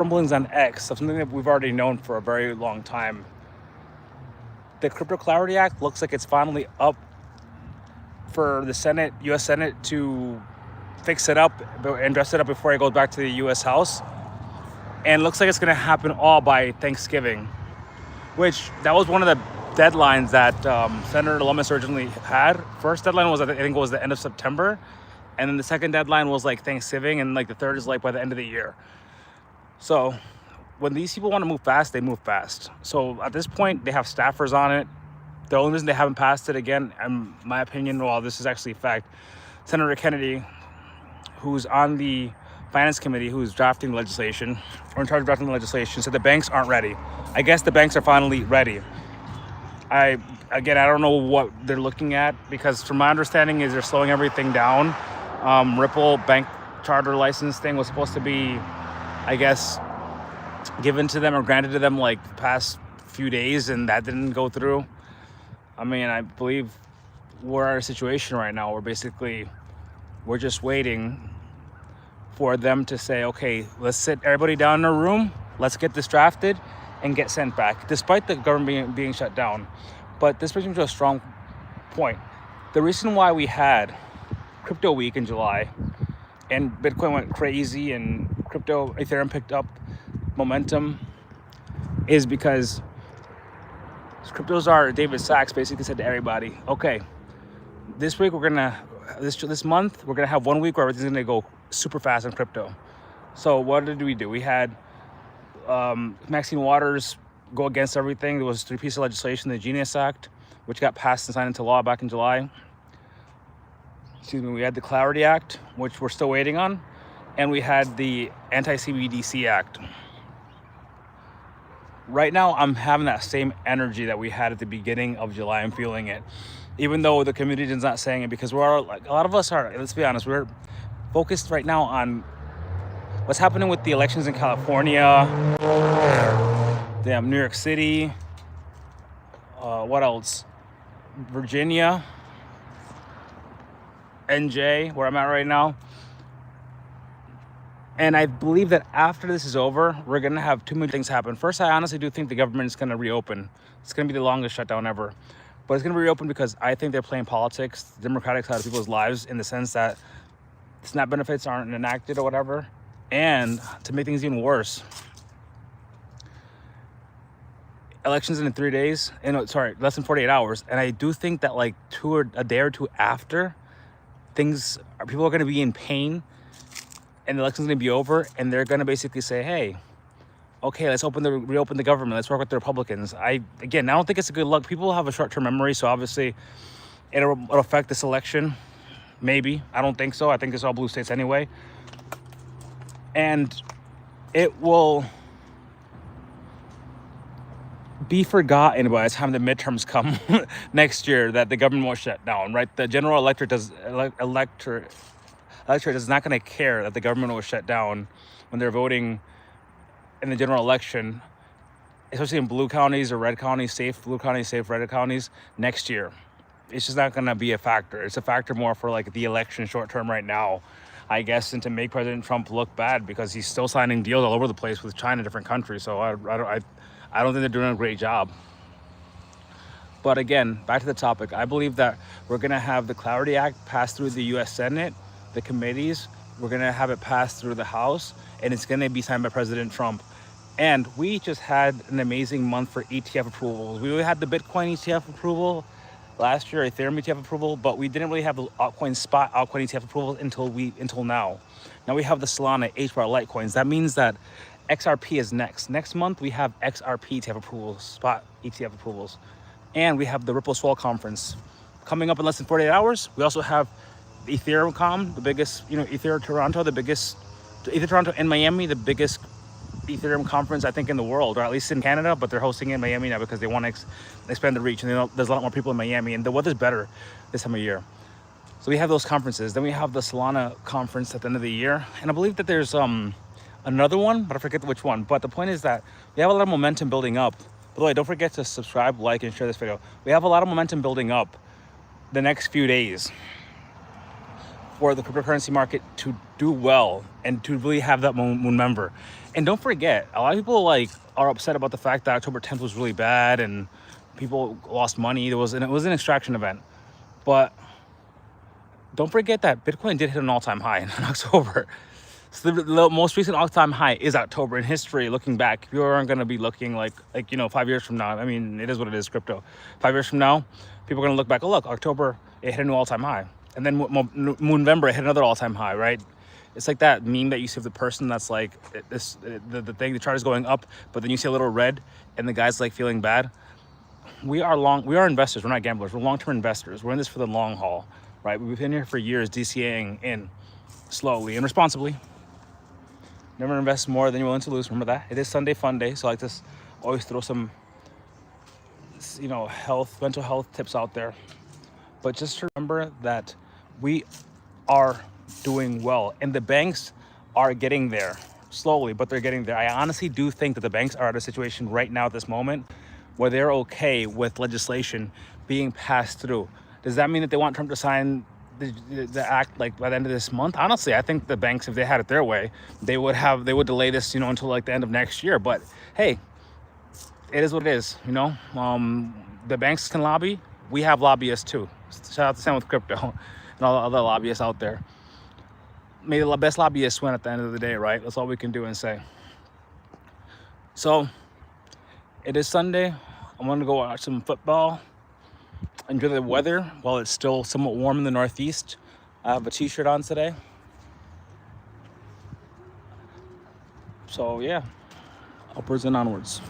rumblings on X of something that we've already known for a very long time. The Crypto Clarity Act looks like it's finally up for the Senate, U.S. Senate, to fix it up and dress it up before it goes back to the U.S. House. And it looks like it's going to happen all by Thanksgiving, which that was one of the deadlines that Senator Lummis originally had. First deadline was, I think it was the end of September. And then the second deadline was like Thanksgiving. And like the third is like by the end of the year. So when these people want to move fast, they move fast. So at this point, they have staffers on it. The only reason they haven't passed it again, in my opinion, well, this is actually a fact, Senator Kennedy, who's on the Finance Committee, who's drafting the legislation, or in charge of drafting the legislation, said the banks aren't ready. I guess the banks are finally ready. I don't know what they're looking at, because from my understanding is they're slowing everything down. Ripple bank charter license thing was supposed to be, I guess, given to them or granted to them like the past few days, and that didn't go through. I mean, I believe we're in a situation right now where basically we're just waiting for them to say, okay, let's sit everybody down in a room, let's get this drafted and get sent back, despite the government being shut down. But this brings me to a strong point. The reason why we had Crypto Week in July and Bitcoin went crazy and Ethereum picked up momentum is because crypto czar David Sachs basically said to everybody, okay, this month we're gonna have 1 week where everything's gonna go super fast in crypto. So what did we do? We had Maxine Waters go against everything. There was 3 pieces of legislation, the Genius Act, which got passed and signed into law back in July. We had the Clarity Act, which we're still waiting on, and we had the Anti-CBDC Act. Right now, I'm having that same energy that we had at the beginning of July. I'm feeling it, even though the community is not saying it, because we're like, a lot of us are, let's be honest, we're focused right now on what's happening with the elections in California, New York City, what else? Virginia, NJ, where I'm at right now. And I believe that after this is over, we're going to have too many things happen. First, I honestly do think the government is going to reopen. It's going to be the longest shutdown ever. But it's going to be reopened because I think they're playing politics, the democratic side of people's lives, in the sense that SNAP benefits aren't enacted or whatever. And to make things even worse, elections in 3 days, less than 48 hours. And I do think that like a day or two after, people are going to be in pain, and the election's going to be over, and they're going to basically say, hey, okay, let's reopen the government. Let's work with the Republicans. I don't think it's a good look. People have a short-term memory, so obviously it'll affect this election. Maybe. I don't think so. I think it's all blue states anyway. And it will be forgotten by the time the midterms come next year that the government won't shut down, right? The general electorate is not going to care that the government will shut down when they're voting in the general election, especially in blue counties or red counties, safe blue counties, safe red counties next year. It's just not going to be a factor. It's a factor more for like the election short term right now, I guess, and to make President Trump look bad because he's still signing deals all over the place with China, different countries. So I don't think they're doing a great job. But again, back to the topic, I believe that we're going to have the Clarity Act pass through the U.S. Senate, the committees. We're going to have it pass through the House, and it's going to be signed by President Trump. And we just had an amazing month for ETF approvals. We had the Bitcoin ETF approval last year, Ethereum ETF approval, but we didn't really have the altcoin ETF approval until now. Now we have the Solana, HBAR, Litecoins. That means that XRP is next. Next month, we have XRP ETF approvals, spot ETF approvals. And we have the Ripple Swell Conference coming up in less than 48 hours. We also have the EthereumCon, the biggest, Ether Toronto in Miami, the biggest Ethereum conference, I think, in the world, or at least in Canada, but they're hosting it in Miami now because they want to expand the reach. And there's a lot more people in Miami, and the weather's better this time of year. So we have those conferences. Then we have the Solana conference at the end of the year. And I believe that there's another one, but I forget which one. But the point is that we have a lot of momentum building up. By the way, don't forget to subscribe, like, and share this video. We have a lot of momentum building up the next few days. for the cryptocurrency market to do well and to really have that moon member. And don't forget, a lot of people like are upset about the fact that October 10th was really bad and people lost money. It was an extraction event, but don't forget that Bitcoin did hit an all-time high in October. So the most recent all-time high is October in history. Looking back, you aren't going to be looking like 5 years from now. I mean, it is what it is, crypto. 5 years from now, people are going to look back. Oh, look, October, it hit a new all-time high. And then Moonvember, it hit another all-time high, right? It's like that meme that you see of the person that's like, the chart is going up, but then you see a little red and the guy's like feeling bad. We are investors. We're not gamblers. We're long-term investors. We're in this for the long haul, right? We've been here for years, DCAing in slowly and responsibly. Never invest more than you're willing to lose. Remember that. It is Sunday Fun Day, so I like to always throw some, mental health tips out there. But just remember that we are doing well, and the banks are getting there slowly, but they're getting there. I honestly do think that the banks are at a situation right now at this moment where they're okay with legislation being passed through. Does that mean that they want Trump to sign the act like by the end of this month? Honestly, I think the banks, if they had it their way, they would delay this, until like the end of next year. But hey, it is what it is. The banks can lobby. We have lobbyists too. Shout out to Sam with crypto and all the other lobbyists out there. May the best lobbyists win at the end of the day, right? That's all we can do and say. So it is Sunday. I'm gonna go watch some football. Enjoy the weather while it's still somewhat warm in the Northeast. I have a t-shirt on today. So yeah, upwards and onwards.